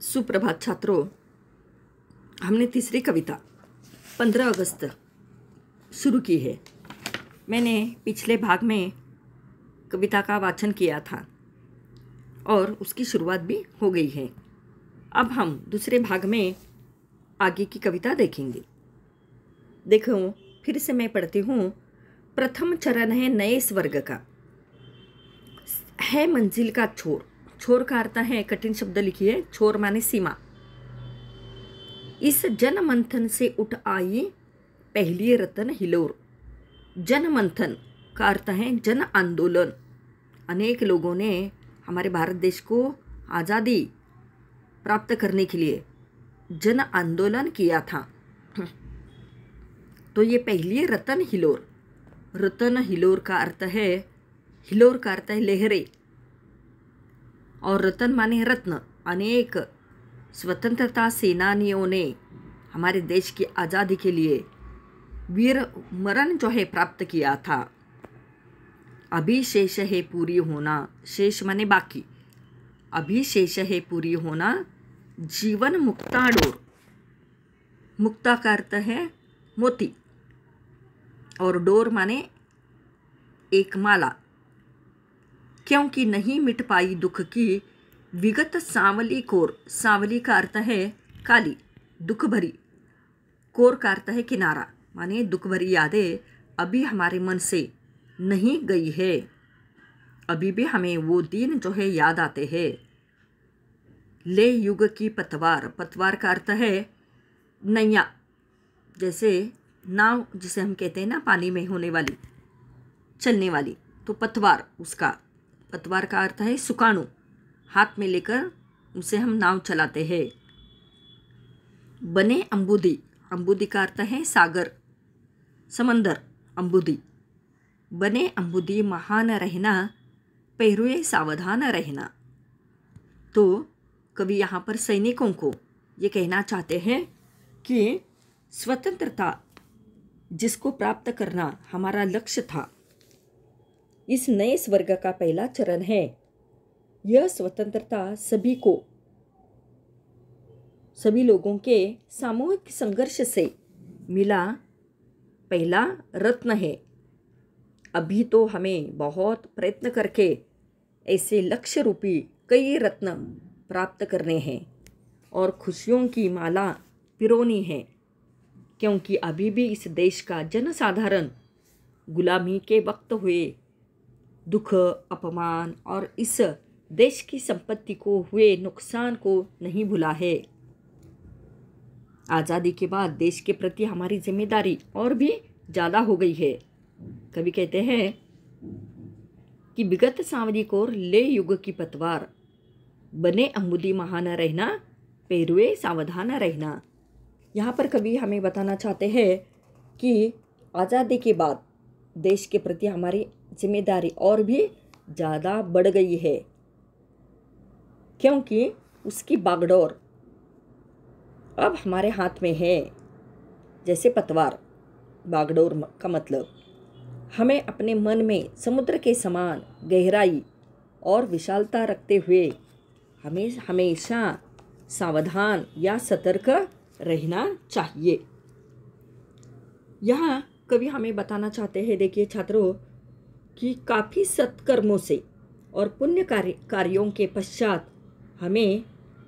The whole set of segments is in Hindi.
सुप्रभात छात्रों, हमने तीसरी कविता 15 अगस्त शुरू की है। मैंने पिछले भाग में कविता का वाचन किया था और उसकी शुरुआत भी हो गई है। अब हम दूसरे भाग में आगे की कविता देखेंगे। देखो, फिर से मैं पढ़ती हूँ। प्रथम चरण है नए स्वर्ग का, है मंजिल का छोर। छोर का अर्थ है, कठिन शब्द लिखिए, छोर माने सीमा। इस जन मंथन से उठ आई पहली रतन हिलोर। जन मंथन का अर्थ है जन आंदोलन। अनेक लोगों ने हमारे भारत देश को आज़ादी प्राप्त करने के लिए जन आंदोलन किया था। तो ये पहली रतन हिलोर। रतन हिलोर का अर्थ है, हिलोर का अर्थ है लहरें, और रतन माने रत्न। अनेक स्वतंत्रता सेनानियों ने हमारे देश की आज़ादी के लिए वीर मरण जो है प्राप्त किया था। अभी शेष है पूरी होना, शेष माने बाकी, अभी शेष है पूरी होना जीवन मुक्ता डोर। मुक्ता का अर्थ है मोती और डोर माने एक माला। क्योंकि नहीं मिट पाई दुख की विगत सांवली कोर। सांवली का अर्थ है काली, दुख भरी। कोर का अर्थ है किनारा, माने दुख भरी यादें अभी हमारे मन से नहीं गई है। अभी भी हमें वो दिन जो है याद आते हैं। ले युग की पतवार। पतवार का अर्थ है नैया, जैसे नाव जिसे हम कहते हैं ना, पानी में होने वाली, चलने वाली। तो पतवार, उसका पतवार का अर्थ है सुकाणु, हाथ में लेकर उसे हम नाव चलाते हैं। बने अंबुदी। अंबुदी का अर्थ है सागर, समंदर, अंबुदी। बने अंबुदी महान रहना, पहरुए सावधान रहना। तो कवि यहाँ पर सैनिकों को ये कहना चाहते हैं कि स्वतंत्रता जिसको प्राप्त करना हमारा लक्ष्य था, इस नए स्वर्ग का पहला चरण है। यह स्वतंत्रता सभी लोगों के सामूहिक संघर्ष से मिला पहला रत्न है। अभी तो हमें बहुत प्रयत्न करके ऐसे लक्ष्य रूपी कई रत्न प्राप्त करने हैं और खुशियों की माला पिरोनी है, क्योंकि अभी भी इस देश का जनसाधारण गुलामी के वक्त हुए दुख, अपमान और इस देश की संपत्ति को हुए नुकसान को नहीं भूला है। आज़ादी के बाद देश के प्रति हमारी जिम्मेदारी और भी ज़्यादा हो गई है। कवि कहते हैं कि विगत सांवरी कोर ले युग की पतवार, बने अंबुदी महान रहना, पेरुए सावधान रहना। यहाँ पर कवि हमें बताना चाहते हैं कि आज़ादी के बाद देश के प्रति हमारी जिम्मेदारी और भी ज़्यादा बढ़ गई है, क्योंकि उसकी बागडोर अब हमारे हाथ में है। जैसे पतवार, बागडोर का मतलब हमें अपने मन में समुद्र के समान गहराई और विशालता रखते हुए हमें हमेशा सावधान या सतर्क रहना चाहिए। यहाँ कवि हमें बताना चाहते हैं, देखिए छात्रों, कि काफ़ी सत्कर्मों से और पुण्य कार्यों के पश्चात हमें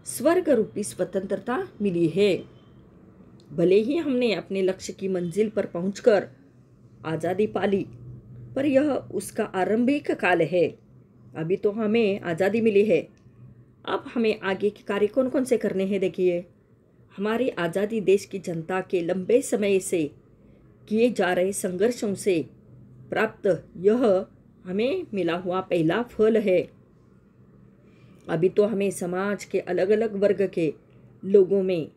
स्वर्ग रूपी स्वतंत्रता मिली है। भले ही हमने अपने लक्ष्य की मंजिल पर पहुंचकर आज़ादी पाली, पर यह उसका आरंभिक काल है। अभी तो हमें आज़ादी मिली है। अब हमें आगे के कार्य कौन कौन से करने हैं। देखिए, हमारी आज़ादी देश की जनता के लंबे समय से किए जा रहे संघर्षों से प्राप्त यह हमें मिला हुआ पहला फल है। अभी तो हमें समाज के अलग अलग वर्ग के लोगों में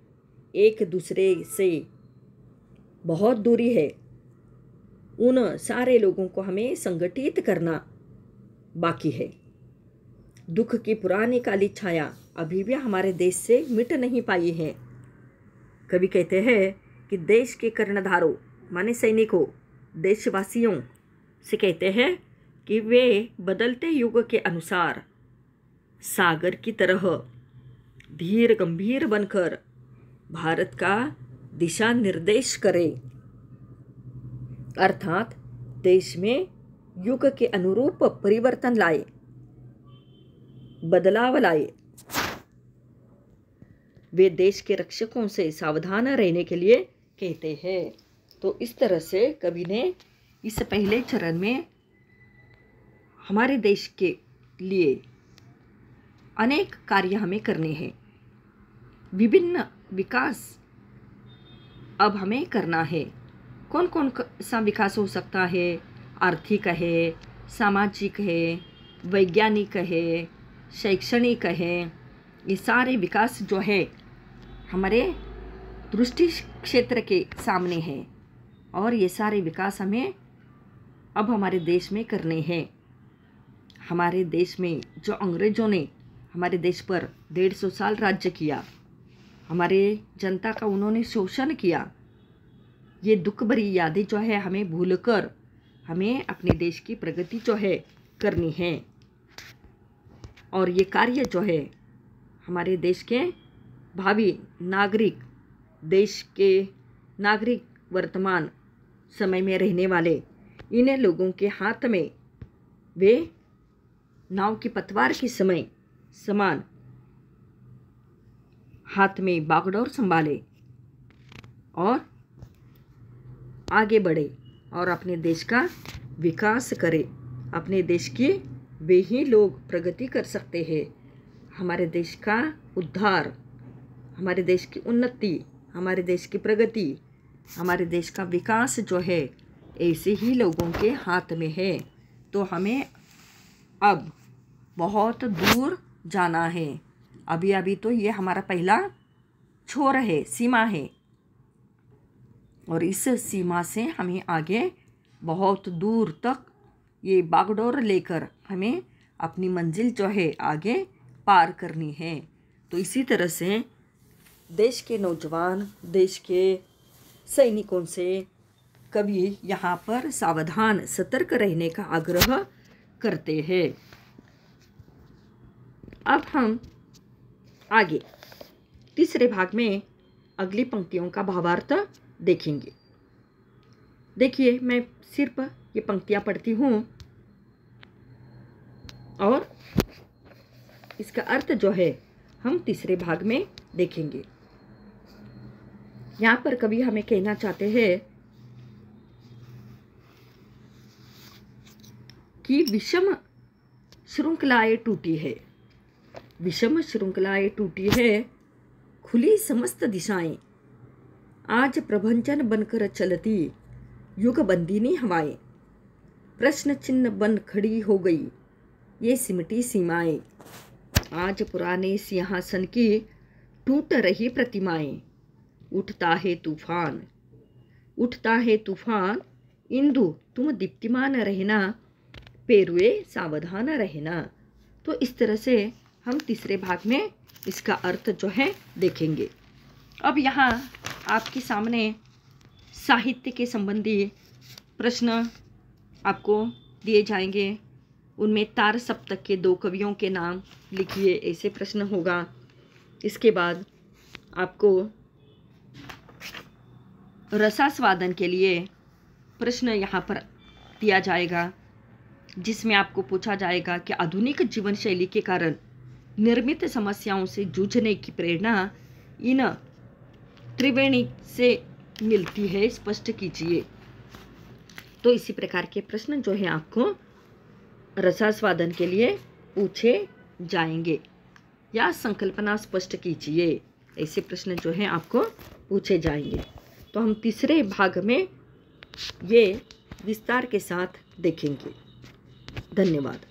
एक दूसरे से बहुत दूरी है। उन सारे लोगों को हमें संगठित करना बाकी है। दुख की पुरानी काली छाया अभी भी हमारे देश से मिट नहीं पाई है। कवि कहते हैं कि देश के कर्णधारों माने सैनिकों, देशवासियों से कहते हैं कि वे बदलते युग के अनुसार सागर की तरह धीर गंभीर बनकर भारत का दिशा निर्देश करे, अर्थात देश में युग के अनुरूप परिवर्तन लाए, बदलाव लाए। वे देश के रक्षकों से सावधान रहने के लिए कहते हैं। तो इस तरह से कवि ने इस पहले चरण में हमारे देश के लिए अनेक कार्य हमें करने हैं। विभिन्न विकास अब हमें करना है। कौन कौन सा विकास हो सकता है? आर्थिक है, सामाजिक है, वैज्ञानिक है, शैक्षणिक है। ये सारे विकास जो है हमारे दृष्टि क्षेत्र के सामने हैं और ये सारे विकास हमें अब हमारे देश में करने हैं। हमारे देश में जो अंग्रेज़ों ने हमारे देश पर 150 साल राज्य किया, हमारे जनता का उन्होंने शोषण किया, ये दुख भरी यादें जो है हमें भूलकर हमें अपने देश की प्रगति जो है करनी है। और ये कार्य जो है हमारे देश के भावी नागरिक, देश के नागरिक, वर्तमान समय में रहने वाले इन लोगों के हाथ में वे नाव की पतवार के समान हाथ में बागडोर संभाले और आगे बढ़े और अपने देश का विकास करे। अपने देश की वे ही लोग प्रगति कर सकते हैं। हमारे देश का उद्धार, हमारे देश की उन्नति, हमारे देश की प्रगति, हमारे देश का विकास जो है ऐसे ही लोगों के हाथ में है। तो हमें अब बहुत दूर जाना है। अभी अभी तो ये हमारा पहला छोर है, सीमा है, और इस सीमा से हमें आगे बहुत दूर तक ये बागडोर लेकर हमें अपनी मंजिल जो है आगे पार करनी है। तो इसी तरह से देश के नौजवान, देश के सैनिकों से कवि यहाँ पर सावधान, सतर्क रहने का आग्रह करते हैं। अब हम आगे तीसरे भाग में अगली पंक्तियों का भावार्थ देखेंगे। देखिए, मैं सिर्फ ये पंक्तियाँ पढ़ती हूँ और इसका अर्थ जो है हम तीसरे भाग में देखेंगे। यहाँ पर कवि हमें कहना चाहते हैं कि विषम श्रृंखलाएं टूटी है, विषम श्रृंखलाएं टूटी है, खुली समस्त दिशाएं, आज प्रभंजन बनकर चलती युग बंदिनी हवाएं, प्रश्न चिन्ह बन खड़ी हो गई ये सिमटी सीमाएं, आज पुराने सिंहासन की टूट रही प्रतिमाएं, उठता है तूफान, उठता है तूफान, इंदु तुम दीप्तिमान रहना, पेरुए सावधान रहना। तो इस तरह से हम तीसरे भाग में इसका अर्थ जो है देखेंगे। अब यहाँ आपके सामने साहित्य के संबंधी प्रश्न आपको दिए जाएंगे। उनमें तार सप्तक के 2 कवियों के नाम लिखिए, ऐसे प्रश्न होगा। इसके बाद आपको रसास्वादन के लिए प्रश्न यहाँ पर दिया जाएगा, जिसमें आपको पूछा जाएगा कि आधुनिक जीवन शैली के कारण निर्मित समस्याओं से जूझने की प्रेरणा इन त्रिवेणी से मिलती है, स्पष्ट कीजिए। तो इसी प्रकार के प्रश्न जो है आपको रसास्वादन के लिए पूछे जाएंगे। या संकल्पना स्पष्ट कीजिए, ऐसे प्रश्न जो है आपको पूछे जाएंगे। तो हम तीसरे भाग में ये विस्तार के साथ देखेंगे। धन्यवाद।